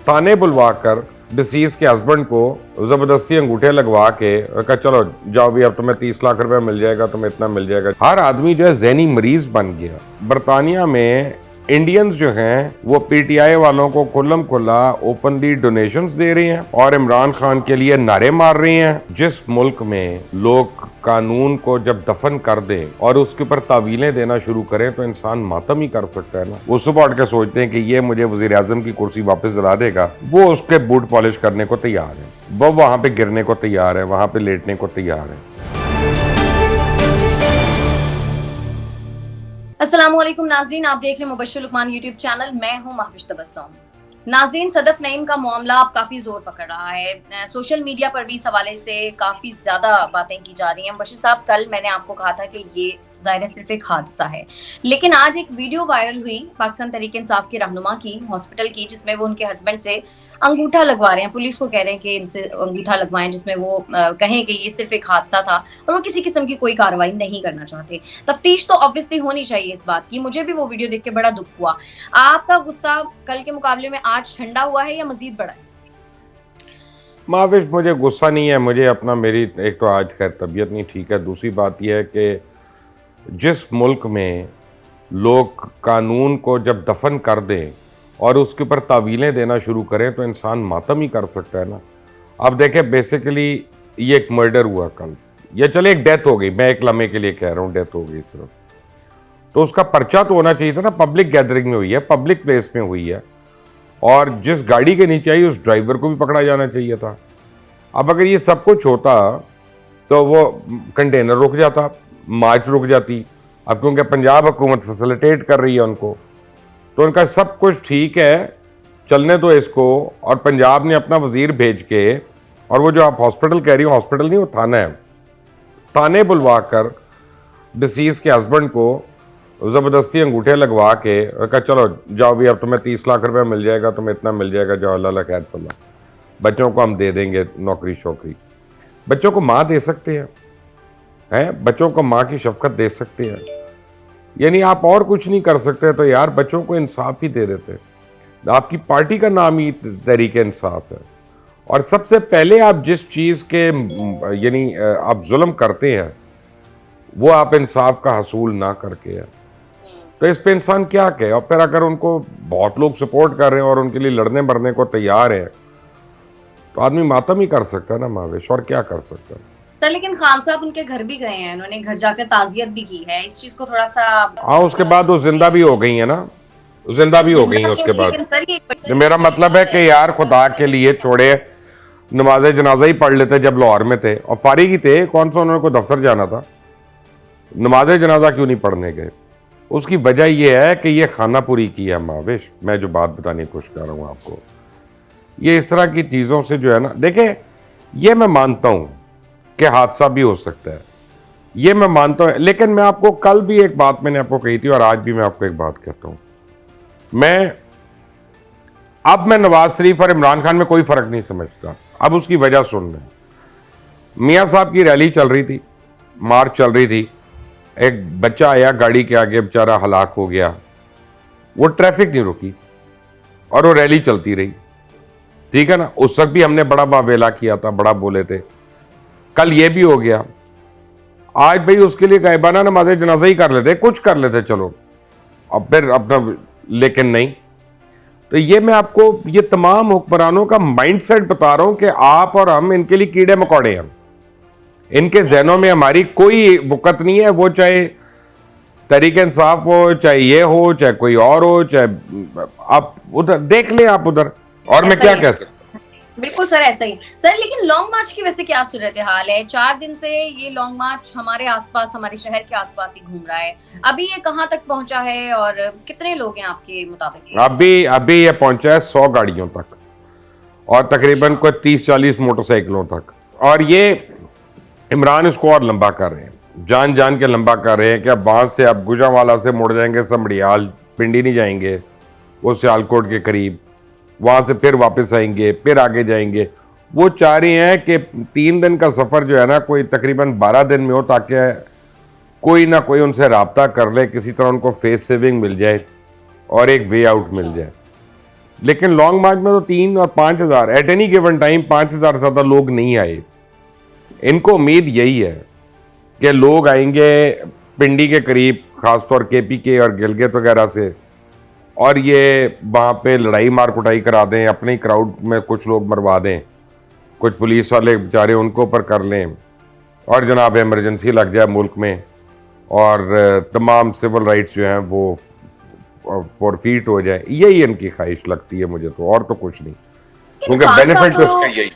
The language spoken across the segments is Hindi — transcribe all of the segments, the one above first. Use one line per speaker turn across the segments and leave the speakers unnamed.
थाने बुलवा कर डिसीज के हस्बैंड को जबरदस्ती अंगूठे लगवा के और कहा चलो जाओ भी, अब तुम्हें 30 लाख रुपए मिल जाएगा, तुम्हें इतना मिल जाएगा। हर आदमी जो है जहनी मरीज बन गया। बरतानिया में इंडियंस जो हैं वो पीटीआई वालों को खुल्लम खुल्ला ओपनली डोनेशंस दे रहे हैं और इमरान खान के लिए नारे मार रहे हैं। जिस मुल्क में लोग कानून को जब दफन कर दें और उसके ऊपर तावीलें देना शुरू करें तो इंसान मातम ही कर सकता है ना। वो सुबह उठ के सोचते हैं कि ये मुझे वजीर आजम की कुर्सी वापस दिला देगा, वो उसके बूट पॉलिश करने को तैयार है, वो वहां पे गिरने को तैयार है, वहां पे लेटने को तैयार है।
अस्सलामुअलैकुम नाज़रीन, आप देख रहे हैं मुबश्शिर लुकमान यूट्यूब चैनल। मैं हूं महविश तबस्सुम। नाज़रीन, सदफ नईम का मामला अब काफी जोर पकड़ रहा है। सोशल मीडिया पर भी इस हवाले से काफी ज्यादा बातें की जा रही हैं। बशीर साहब, कल मैंने आपको कहा था कि ये ज़ाहिर सिर्फ एक हादसा है, लेकिन आज एक वीडियो वायरल हुई पाकिस्तान तहरीक इंसाफ की रहनुमा की हॉस्पिटल की, जिसमें वो उनके हस्बैंड से अंगूठा लगवा रहे हैं। पुलिस को कह रहे हैं कि इनसे अंगूठा लगवाएं, जिसमें वो कहें कि ये सिर्फ एक हादसा था और वो किसी किस्म की कोई कार्रवाई नहीं करना चाहते। तफ्तीश तो ऑब्वियसली होनी चाहिए इस बात की। मुझे भी वो वीडियो देख के बड़ा दुख हुआ। आपका गुस्सा कल के मुकाबले में आज ठंडा हुआ है या मजीद बढ़ा है?
माविश, मुझे गुस्सा नहीं है, मुझे अपना मेरी एक तो आज खैर तबीयत नहीं ठीक है, दूसरी बात यह है कि जिस मुल्क में लोग कानून को जब दफन कर दें और उसके ऊपर तावीलें देना शुरू करें तो इंसान मातम ही कर सकता है ना। अब देखें, बेसिकली ये एक मर्डर हुआ कल, ये चले एक डेथ हो गई, मैं एक लम्हे के लिए कह रहा हूँ डेथ हो गई सिर्फ, तो उसका पर्चा तो होना चाहिए था ना। पब्लिक गैदरिंग में हुई है, पब्लिक प्लेस में हुई है और जिस गाड़ी के नीचे आई उस ड्राइवर को भी पकड़ा जाना चाहिए था। अब अगर ये सब कुछ होता तो वो कंटेनर रुक जाता, मार्च रुक जाती। अब क्योंकि पंजाब हुकूमत फैसिलिटेट कर रही है उनको, तो उनका सब कुछ ठीक है, चलने दो इसको। और पंजाब ने अपना वजीर भेज के, और वो जो आप हॉस्पिटल कह रही हो, हॉस्पिटल नहीं वो थाना है, थाने बुलवा कर डिसीज के हस्बैंड को ज़बरदस्ती अंगूठे लगवा के और कहा चलो जाओ भी, अब तुम्हें 30 लाख रुपए मिल जाएगा, तुम्हें इतना मिल जाएगा, जाओ अल्लाह खैर सल्ला, बच्चों को हम दे देंगे नौकरी शौकरी। बच्चों को माँ दे सकते हैं, बच्चों को माँ की शफकत दे सकते हैं, यानी आप और कुछ नहीं कर सकते तो यार बच्चों को इंसाफ ही दे देते। आपकी पार्टी का नाम ही तहरीक इंसाफ है और सबसे पहले आप जिस चीज़ के यानी आप जुल्म करते हैं वो आप इंसाफ का हसूल ना करके है, तो इस पे इंसान क्या कहे। और फिर अगर उनको बहुत लोग सपोर्ट कर रहे हैं और उनके लिए लड़ने मरने को तैयार है तो आदमी मातम ही कर सकता है ना मावेश, और क्या कर सकता है।
सर, लेकिन खान साहब उनके घर भी गए हैं, उन्होंने घर जाकर ताजियत भी की है। इस चीज को थोड़ा सा
हाँ, उसके बाद वो जिंदा भी हो गई है ना, जिंदा भी हो गई है उसके बाद। मेरा मतलब है कि यार खुदा के लिए छोड़े, नमाज जनाजा ही पढ़ लेते जब लाहौर में थे और फारिग ही थे, कौन सा उन्होंने कोई दफ्तर जाना था, नमाज जनाजा क्यों नहीं पढ़ने गए? उसकी वजह यह है कि ये खाना पूरी की है माविश। मैं जो बात बताने की कोशिश कर रहा हूँ आपको, ये इस तरह की चीज़ों से जो है ना, देखें ये मैं मानता हूँ कि हादसा भी हो सकता है, ये मैं मानता हूँ, लेकिन मैं आपको कल भी एक बात मैंने आपको कही थी और आज भी मैं आपको एक बात कहता हूँ। मैं नवाज शरीफ और इमरान खान में कोई फ़र्क नहीं समझता। अब उसकी वजह सुन लें। मियाँ साहब की रैली चल रही थी, मार्च चल रही थी, एक बच्चा आया गाड़ी के आगे, बेचारा हलाक हो गया, वो ट्रैफिक नहीं रुकी और वो रैली चलती रही, ठीक है ना। उस वक्त भी हमने बड़ा वावेला किया था, बड़ा बोले थे। कल ये भी हो गया, आज भाई उसके लिए गायबाना नमाज जनाजा ही कर लेते, कुछ कर लेते चलो, अब फिर अपना, लेकिन नहीं। तो ये मैं आपको ये तमाम हुक्मरानों का माइंडसेट बता रहा हूं कि आप और हम इनके लिए कीड़े मकोड़े हैं, इनके जहनों में हमारी कोई वक़्त नहीं है। वो चाहे तहरीक इंसाफ हो, चाहे ये हो, चाहे कोई और हो, चाहे आप उधर देख लें, आप उधर, और मैं क्या कह सकता।
बिल्कुल सर, ऐसा ही सर। लेकिन लॉन्ग मार्च की वजह से क्या सूरत हाल है? 4 दिन से ये लॉन्ग मार्च हमारे आसपास, हमारे शहर के आसपास ही घूम रहा है। अभी ये कहाँ तक पहुंचा है और कितने लोग हैं आपके मुताबिक?
अभी ये पहुंचा है 100 गाड़ियों तक और तकरीबन कोई 30-40 मोटरसाइकिलों तक। और ये इमरान इसको और लंबा कर रहे हैं, जान जान के लंबा कर रहे हैं कि अब वहाँ से, अब गुजरांवाला से मुड़ जाएंगे समड़ियाल, पिंडी नहीं जाएंगे, वो सियालकोट के करीब, वहाँ से फिर वापस आएंगे, फिर आगे जाएंगे। वो चाह रहे हैं कि 3 दिन का सफ़र जो है ना कोई तकरीबन 12 दिन में हो, ताकि कोई ना कोई उनसे रब्ता कर ले, किसी तरह उनको फेस सेविंग मिल जाए और एक वे आउट मिल जाए। लेकिन लॉन्ग मार्च में तो 3 और 5,000 एट एनी गिवन टाइम 5,000 से ज़्यादा लोग नहीं आए। इनको उम्मीद यही है कि लोग आएंगे पिंडी के करीब, खासतौर KPK और गिलगित वगैरह से, और ये वहाँ पे लड़ाई मार कुटाई करा दें, अपने ही क्राउड में कुछ लोग मरवा दें, कुछ पुलिस वाले बेचारे उनको ऊपर कर लें, और जनाब इमरजेंसी लग जाए मुल्क में, और तमाम सिविल राइट्स जो हैं वो फॉरफीट हो जाए। यही इनकी ख्वाहिश लगती है मुझे तो, और तो कुछ नहीं, क्योंकि बेनिफिट तो इसका यही।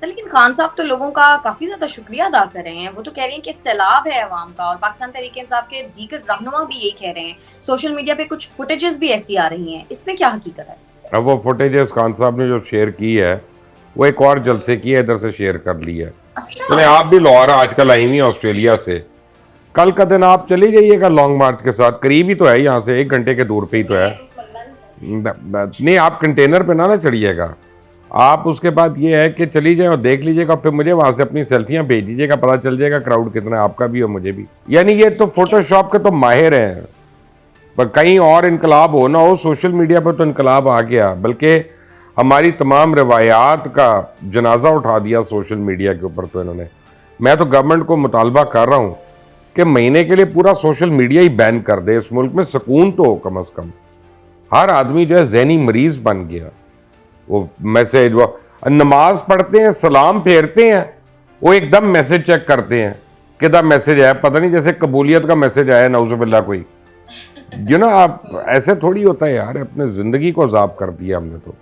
लेकिन खान साहब तो लोगों का काफी ज्यादा शुक्रिया अदा कर रहे हैं। वो तो कह रहे हैं कि सैलाब है अवाम का, और पाकिस्तान तहरीक इंसाफ के दीगर रहनुमा भी यही कह रहे हैं। सोशल मीडिया पे कुछ फुटेजेस भी ऐसी आ रही हैं, इसमें क्या हकीकत है?
अब वो फुटेजेस खान साहब ने जो शेयर की है वो एक और जलसे की है, इधर से शेयर कर ली है।
अच्छा,
आप भी लाहौर आजकल आई हुई ऑस्ट्रेलिया से, कल का दिन आप चली जाइएगा लॉन्ग मार्च के साथ, करीब ही तो है, यहाँ से 1 घंटे के दूर पे ही तो है। नहीं, आप कंटेनर पे ना चढ़िएगा, आप उसके बाद ये है कि चली जाए और देख लीजिएगा, फिर मुझे वहां से अपनी सेल्फियां भेज दीजिएगा, पता चल जाएगा क्राउड कितना है, आपका भी और मुझे भी। यानी ये तो फोटोशॉप के तो माहिर हैं, पर कहीं और इनकलाब हो ना हो, सोशल मीडिया पर तो इनकलाब आ गया, बल्कि हमारी तमाम रवायात का जनाजा उठा दिया सोशल मीडिया के ऊपर तो इन्होंने। मैं तो गवर्नमेंट को मुतालबा कर रहा हूँ कि महीने के लिए पूरा सोशल मीडिया ही बैन कर दे, इस मुल्क में सुकून तो हो कम अज़ कम। हर आदमी जो है ज़हनी मरीज बन गया। वो मैसेज, वो नमाज पढ़ते हैं, सलाम फेरते हैं, वो एकदम मैसेज चेक करते हैं किधर मैसेज आया, पता नहीं जैसे कबूलियत का मैसेज आया नौजुबिल्ला कोई। आप ऐसे थोड़ी होता है यार, अपने जिंदगी को अजाब कर दिया हमने तो।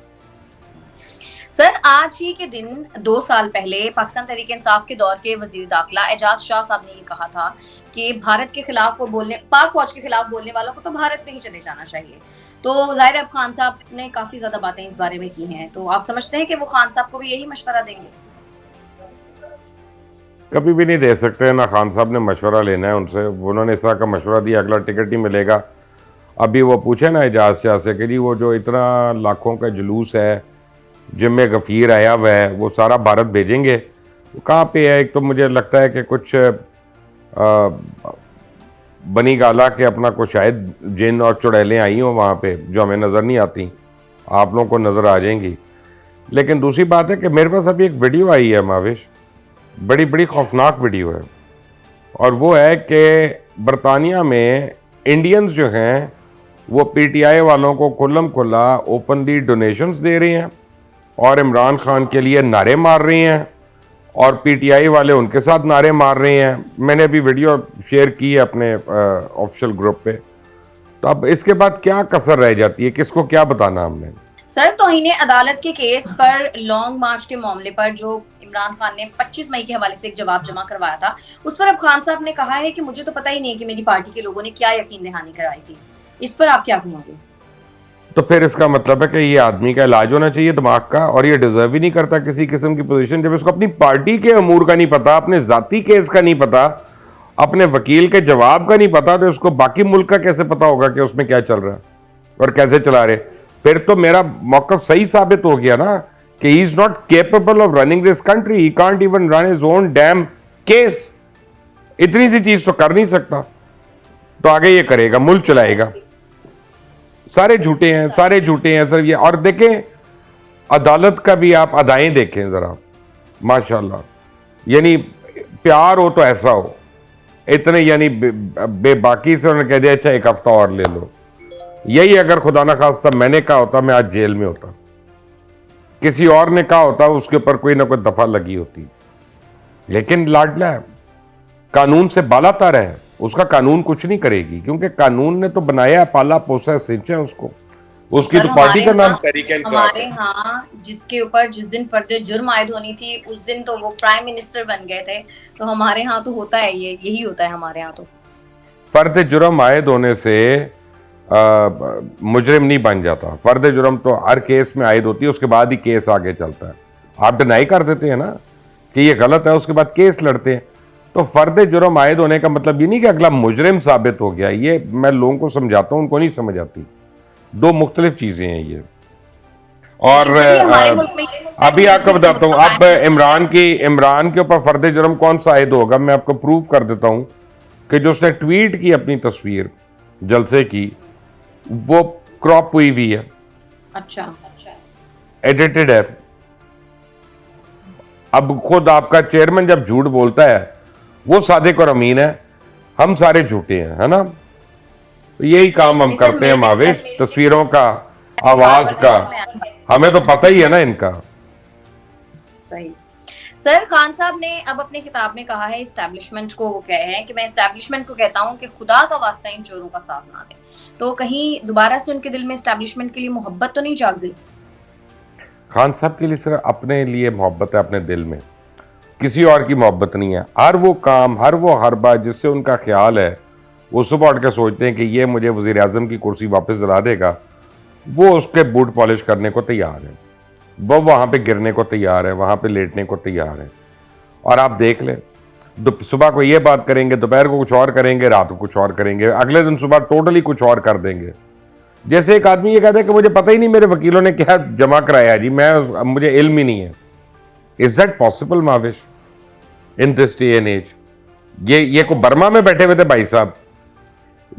सर, आज ही के दिन 2 साल पहले पाकिस्तान तहरीक इंसाफ के दौर के वजीर दाखिला एजाज शाह साहब ने ये कहा था कि भारत के खिलाफ वो बोलने, पाक फौज के खिलाफ बोलने वालों को तो भारत में ही चले जाना चाहिए। तो जाहिर है खान साहब ने काफी ज्यादा बातें इस बारे में की हैं, तो आप समझते हैं कि वो खान साहब को भी यही मशवरा देंगे?
कभी भी नहीं दे सकते ना, खान साहब ने मशवरा लेना है उनसे, उन्होंने इस तरह का मशवरा दिया, अगला टिकट ही मिलेगा। अभी वो पूछे ना एजाज शाह से कि जी वो जो इतना लाखों का जुलूस है जिम्मे गफ़ीर आया हुआ है, वो सारा भारत भेजेंगे, वो कहाँ पे है? एक तो मुझे लगता है कि कुछ बनी गाला के अपना को शायद जिन और चुड़ैलें आई हों वहाँ पे, जो हमें नज़र नहीं आती, आप लोगों को नज़र आ जाएंगी। लेकिन दूसरी बात है कि मेरे पास अभी एक वीडियो आई है माविश, बड़ी बड़ी खौफनाक वीडियो है, और वो है कि बरतानिया में इंडियंस जो हैं वो PTI वालों को खुल्लम खुल्ला ओपनली डोनेशंस दे रहे हैं और इमरान खान के लिए नारे मार रहे हैं, और PTI वाले उनके साथ नारे मार रहे हैं। मैंने अभी वीडियो शेयर की है अपने ऑफिशियल ग्रुप पे। तो अब इसके बाद क्या कसर रह जाती है, किसको क्या बताना हमने?
सर, तौहीन अदालत के केस पर लॉन्ग मार्च के मामले पर जो इमरान खान ने 25 मई के हवाले से एक जवाब जमा करवाया था, उस पर अब खान साहब ने कहा है कि मुझे तो पता ही नहीं कि मेरी पार्टी के लोगों ने क्या यकीन दहानी कराई थी। इस पर आप क्या कहेंगे?
तो फिर इसका मतलब है कि ये आदमी का इलाज होना चाहिए दिमाग का, और ये डिजर्व ही नहीं करता किसी किस्म की पोजीशन। जब इसको अपनी पार्टी के अमूर का नहीं पता, अपने जाती केस का नहीं पता, अपने वकील के जवाब का नहीं पता, तो इसको बाकी मुल्क का कैसे पता होगा कि उसमें क्या चल रहा है और कैसे चला रहे? फिर तो मेरा मौकफ सही साबित हो गया ना कि he is not capable of running this country, he can't even run his own dam case. इतनी सी चीज तो कर नहीं सकता, तो आगे ये करेगा, मुल्क चलाएगा। सारे झूठे हैं, सारे झूठे हैं सर ये। और देखें अदालत का भी आप अदाएं देखें जरा, माशाल्लाह, यानी प्यार हो तो ऐसा हो, इतने यानी बेबाकी से उन्होंने कह दिया अच्छा 1 हफ्ता और ले लो। यही अगर खुदा ना खास्ता मैंने कहा होता, मैं आज जेल में होता, किसी और ने कहा होता, उसके ऊपर कोई ना कोई दफा लगी होती। लेकिन लाडला है, कानून से बालातर है, उसका कानून कुछ नहीं करेगी, क्योंकि कानून ने तो बनाया, पाला पोसा सिंचा उसको, उसकी तो पार्टी का नाम तहरीक-ए-इंसाफ है।
हमारे यहाँ जिसके ऊपर जिस दिन फर्द जुर्म आयद होनी थी उस दिन तो वो प्राइम मिनिस्टर बन गए थे। तो हमारे यहाँ तो होता है, यही होता है हमारे यहाँ तो।
फर्द जुर्म आयद होने से मुजरिम नहीं बन जाता। फर्द जुर्म तो हर केस में आयद होती है, उसके बाद ही केस आगे चलता है। आप डिनाई कर देते हैं ना कि ये गलत है, उसके बाद केस लड़ते हैं। तो फर्द जुर्म आयद होने का मतलब ये नहीं कि अगला मुजरिम साबित हो गया। ये मैं लोगों को समझाता हूँ, उनको नहीं समझ आती। 2 मुख्तलिफ चीज़ें हैं ये। और अभी आपको बताता हूँ, अब इमरान के ऊपर फर्द जुर्म कौन सा आयद होगा, मैं आपको प्रूफ कर देता हूँ कि जो उसने ट्वीट की अपनी तस्वीर जलसे की, वो क्रॉप हुई हुई है,
अच्छा।
एडिटेड है। अब खुद आपका चेयरमैन जब झूठ बोलता है, वो सादिक और अमीन है, हम सारे झूठे हैं, है ना। तो यही काम हम
नहीं सर,
करते हैं
मेरे
मावेश, तस्वीरों का, आवाज का, हमें तो पता ही है ना इनका।
सही। सर, खान साहब ने अब अपने खिताब में कहा है इस्टेब्लिशमेंट को, वो कहे हैं कि मैं इस्टेब्लिशमेंट को कहता हूं कि खुदा का वास्ता इन चोरों का साथ ना दें। तो कहीं दोबारा से उनके दिल में इस्टेब्लिशमेंट के लिए मोहब्बत तो नहीं जाग गई?
खान साहब के लिए सिर्फ अपने लिए मोहब्बत है, अपने दिल में, किसी और की मोहब्बत नहीं है। हर वो काम, हर वो हरबा जिससे उनका ख्याल है, वो सुबह उठ के सोचते हैं कि ये मुझे वज़ीर आज़म की कुर्सी वापस दिला देगा, वो उसके बूट पॉलिश करने को तैयार है, वो वहाँ पे गिरने को तैयार है, वहाँ पे लेटने को तैयार है। और आप देख लें, सुबह को ये बात करेंगे, दोपहर को कुछ और करेंगे, रात को कुछ और करेंगे, अगले दिन सुबह टोटली कुछ और कर देंगे। जैसे एक आदमी ये कहता है कि मुझे पता ही नहीं मेरे वकीलों ने क्या जमा कराया जी, मुझे इल्म ही नहीं है। Is that possible Mavish in this day and age? ये को बर्मा में बैठे हुए थे भाई साहब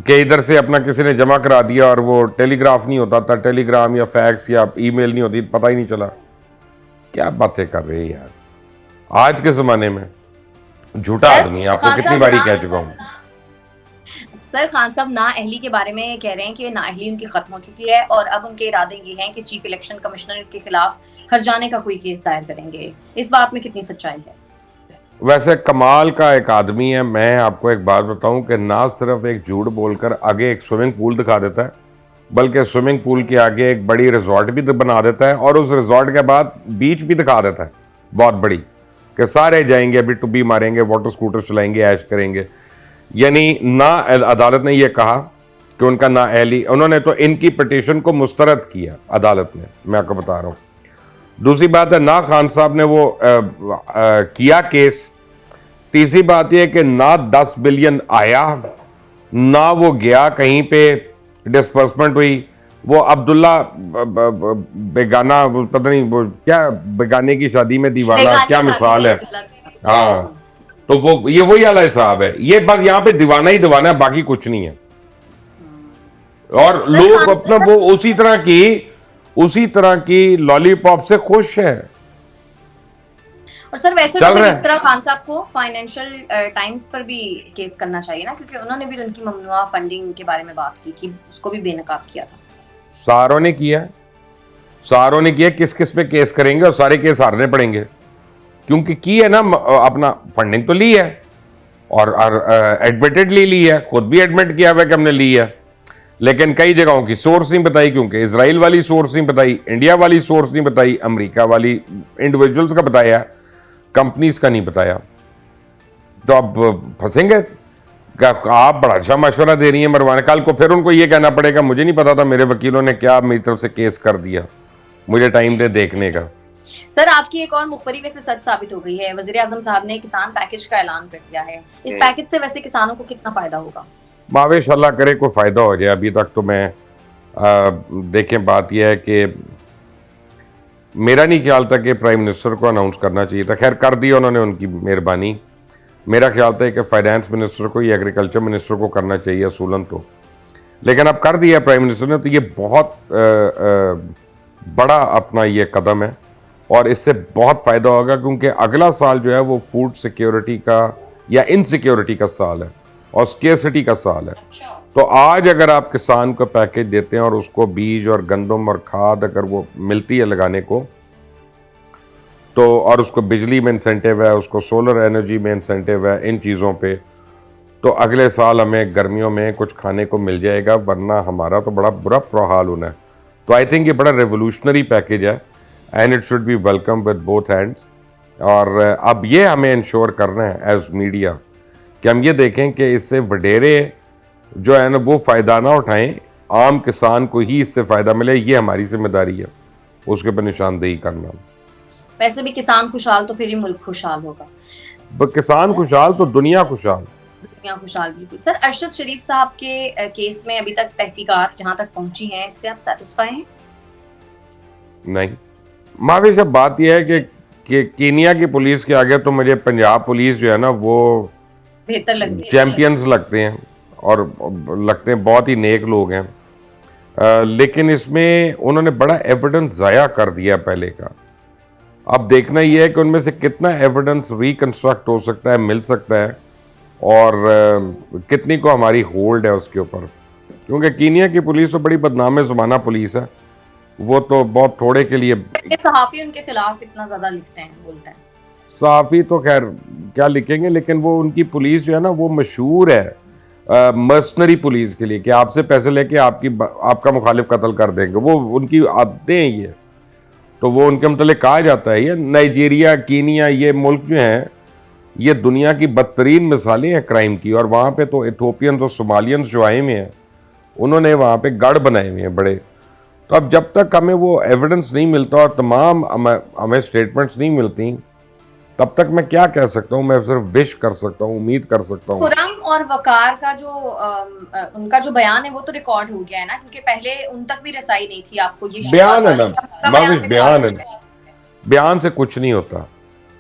कि इधर से अपना किसी ने जमा करा दिया और वो टेलीग्राफ नहीं होता था, टेलीग्राम या फैक्स या ईमेल नहीं होती, पता ही नहीं चला। क्या बातें कर रहे हैं यार, आज के जमाने में झूठा आदमी है, आपको कितनी बारी कह चुका हूं।
सर, खान साहब ना अहली के बारे में कह रहे हैं कि ना अहली उनकी खत्म हो चुकी है और अब उनके इरादे ये हैं कि चीफ इलेक्शन कमिश्नर के खिलाफ हर्जाने का कोई केस दायर करेंगे। इस बात में कितनी सच्चाई है?
वैसे कमाल का एक आदमी है। मैं आपको एक बात बताऊं कि ना सिर्फ एक झूठ बोलकर आगे एक स्विमिंग पूल दिखा देता है, बल्कि स्विमिंग पूल के आगे एक बड़ी रिजॉर्ट भी बना देता है और उस रिजॉर्ट के बाद बीच भी दिखा देता है बहुत बड़ी, कि सारे जाएंगे अभी टुब्बी मारेंगे, वाटर स्कूटर चलाएंगे, ऐश करेंगे। यानी ना अदालत ने यह कहा कि उनका ना अहली, उन्होंने तो इनकी पिटीशन को मुस्तरद किया अदालत ने, मैं आपको बता रहा हूँ। दूसरी बात है ना खान साहब ने वो किया केस। तीसरी बात यह कि ना 10 बिलियन आया, ना वो गया कहीं पे डिस्बर्समेंट हुई। वो अब्दुल्ला बेगाना, पता नहीं वो क्या, बेगाने की शादी में दीवाना, क्या मिसाल है। हाँ, तो वो ये वही वाला हिसाब है, ये बस यहाँ पे दीवाना ही दीवाना है, बाकी कुछ नहीं है। और लोग अपना वो उसी तरह की लॉलीपॉप से खुश है।
और सर, वैसे तो इस तरह खान साहब को फाइनेंशियल टाइम्स पर भी केस करना चाहिए ना, क्योंकि उन्होंने भी तो उनकी ममनुआ फंडिंग के बारे में बात की थी, उसको भी बेनकाब किया था।
सारों ने किया, किस किस पे केस करेंगे और सारे केस हारने पड़ेंगे, क्योंकि की है ना, अपना फंडिंग तो ली है और एडमिटेडली ली है, खुद भी एडमिट किया हुआ है कि हमने ली है, लेकिन कई जगहों की सोर्स नहीं बताई, क्योंकि इजराइल वाली सोर्स नहीं बताई, इंडिया वाली सोर्स नहीं बताई, अमेरिका वाली इंडिविजुअल्स का बताया, कंपनीज का नहीं बताया। तो अब फंसेंगे। आप बड़ा अच्छा मशवरा दे रही हैं मरवाने, कल को फिर उनको ये कहना पड़ेगा मुझे नहीं पता था, मेरे वकीलों ने क्या मेरी तरफ से केस कर दिया, मुझे टाइम दे देखने का।
सर, आपकी एक और मुखबरी वैसे सच साबित हो गई है, वजीर आजम साहब ने किसान पैकेज का ऐलान कर दिया है। इस पैकेज से वैसे किसानों को कितना फायदा होगा?
मावेश अल्लाह करे कोई फायदा हो जाए। अभी तक तो मैं देखें, बात यह है कि मेरा नहीं ख्याल था कि प्राइम मिनिस्टर को अनाउंस करना चाहिए था, खैर कर दिया उन्होंने, उनकी मेहरबानी। मेरा ख्याल था कि फाइनेंस मिनिस्टर को या एग्रीकल्चर मिनिस्टर को करना चाहिए असूलन तो, लेकिन अब कर दिया प्राइम मिनिस्टर ने, तो ये बहुत बड़ा अपना ये कदम है और इससे बहुत फ़ायदा होगा, क्योंकि अगला साल जो है वो फूड सिक्योरिटी का या इनसिक्योरिटी का साल है और स्केर्सिटी का साल है। तो आज अगर आप किसान को पैकेज देते हैं और उसको बीज और गंदम और खाद अगर वो मिलती है लगाने को, तो और उसको बिजली में इंसेंटिव है, उसको सोलर एनर्जी में इंसेंटिव है, इन चीज़ों पे, तो अगले साल हमें गर्मियों में कुछ खाने को मिल जाएगा, वरना हमारा तो बड़ा बुरा हाल होना है। तो आई थिंक ये बड़ा रेवोल्यूशनरी पैकेज है and it should be welcome with both hands. और अब ये हमें इंश्योर करना है एज मीडिया कि हम ये देखें कि इससे वडेरे जो है ना वो फ़ायदा ना उठाएं, आम किसान को ही इससे फ़ायदा मिले, ये हमारी जिम्मेदारी है उसके पर निशानदेही करना।
वैसे भी किसान खुशहाल तो फिर ही मुल्क खुशहाल होगा।
किसान खुशहाल तो दुनिया खुशहाल।
दुनिया खुशहाल, बिल्कुल। सर, अरशद शरीफ साहब के केस में अभी तक तहकीकात जहां तक पहुंची हैं, इससे आप सेटिस्फाई हैं?
नहीं माविश, अब बात यह है कि कीनिया की पुलिस के आगे तो मुझे पंजाब पुलिस जो है ना वो
बेहतर लगती है,
चैंपियंस लगते हैं और लगते हैं बहुत ही नेक लोग हैं। लेकिन इसमें उन्होंने बड़ा एविडेंस ज़ाया कर दिया पहले का। अब देखना ये है कि उनमें से कितना एविडेंस रिकंस्ट्रक्ट हो सकता है, मिल सकता है, और कितनी को हमारी होल्ड है उसके ऊपर। क्योंकि कीनिया की पुलिस तो बड़ी बदनाम ज़माना पुलिस है, वो तो बहुत थोड़े के लिए।
सहाफ़ी उनके खिलाफ इतना ज़्यादा लिखते हैं, बोलते हैं।
सहाफ़ी तो खैर क्या लिखेंगे, लेकिन वो उनकी पुलिस जो है ना वो मशहूर है मर्सनरी पुलिस के लिए कि आपसे पैसे लेके आपका मुखालिफ कत्ल कर देंगे। वो उनकी आदतें हैं ये, तो वो उनके मतलब कहा जाता है। ये नाइजीरिया, कीनिया, ये मुल्क जो हैं ये दुनिया की बदतरीन मिसालें हैं क्राइम की। और वहाँ पे तो इथोपियंस और सोमालियंस जो आए हुए हैं उन्होंने वहाँ पे गढ़ बनाए हुए हैं बड़े। तो अब जब तक हमें वो एविडेंस नहीं मिलता और तमाम हमें स्टेटमेंट्स नहीं मिलती, तब तक मैं क्या कह सकता हूँ। मैं सिर्फ विश कर सकता हूँ, उम्मीद कर सकता हूँ।
खुर्रम और वकार का जो उनका जो बयान है वो तो रिकॉर्ड हो गया है ना, क्योंकि पहले उन तक भी रसाई नहीं थी। आपको ये
बयान है ना, माविश बयान है। बयान से कुछ नहीं होता,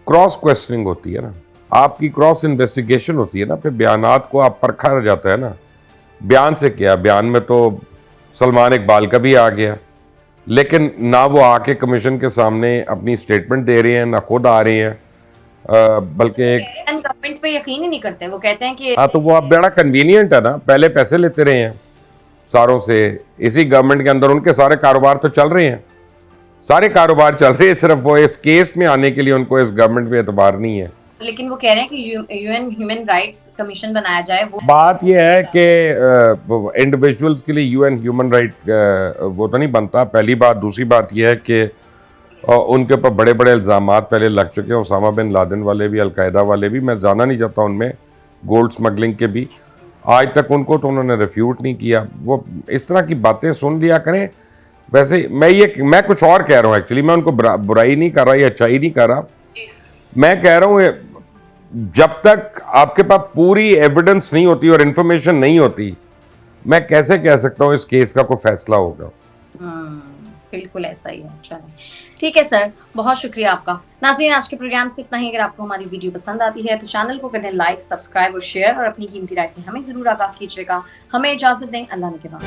क्रॉस क्वेश्चनिंग होती है ना, आपकी क्रॉस इन्वेस्टिगेशन होती है ना, फिर बयानात को आप परखा जाता है ना। बयान से क्या, बयान में तो सलमान इकबाल का भी आ गया, लेकिन ना वो आके कमीशन के सामने अपनी स्टेटमेंट दे रहे हैं, ना खुद आ रहे हैं, बल्कि एक
गवर्नमेंट पे यकीन ही नहीं करते। वो कहते हैं कि
हाँ, तो वो अब बड़ा कन्वीनियंट है ना, पहले पैसे लेते रहे हैं सारों से, इसी गवर्नमेंट के अंदर उनके सारे कारोबार तो चल रहे हैं, सारे कारोबार चल रहे हैं, सिर्फ वो इस केस में आने के लिए उनको इस गवर्नमेंट में एतबार नहीं है।
लेकिन वो कह रहे हैं कि यूएन ह्यूमन राइट्स कमीशन बनाया जाए। वो
बात ये है कि इंडिविजुअल्स के लिए यूएन ह्यूमन राइट वो तो नहीं बनता, पहली बात। दूसरी बात ये है कि उनके ऊपर बड़े बड़े इल्ज़ामात पहले लग चुके हैं, उसामा बिन लादेन वाले भी, अलकायदा वाले भी। मैं जाना नहीं चाहता उनमें, गोल्ड स्मगलिंग के भी। आज तक उनको तो उन्होंने रिफ्यूट नहीं किया। वो इस तरह की बातें सुन लिया करें। वैसे मैं कुछ और कह रहा हूँ एक्चुअली, मैं उनको बुराई नहीं कर रहा या अच्छाई नहीं कर रहा। मैं कह रहा हूँ जब तक आपके पास पूरी एविडेंस नहीं होती और इंफॉर्मेशन नहीं होती, मैं कैसे कह सकता हूँ इस केस का कोई फैसला होगा।
बिल्कुल ऐसा ही है। चलिए ठीक है सर, बहुत शुक्रिया आपका। नाज़रीन, आज के प्रोग्राम से इतना ही। अगर आपको हमारी वीडियो पसंद आती है तो चैनल को करें लाइक, सब्सक्राइब और शेयर, और अपनी कीमती राय से हमें जरूर आगाह कीजिएगा। हमें इजाजत दें, अल्लाह ने के बाद।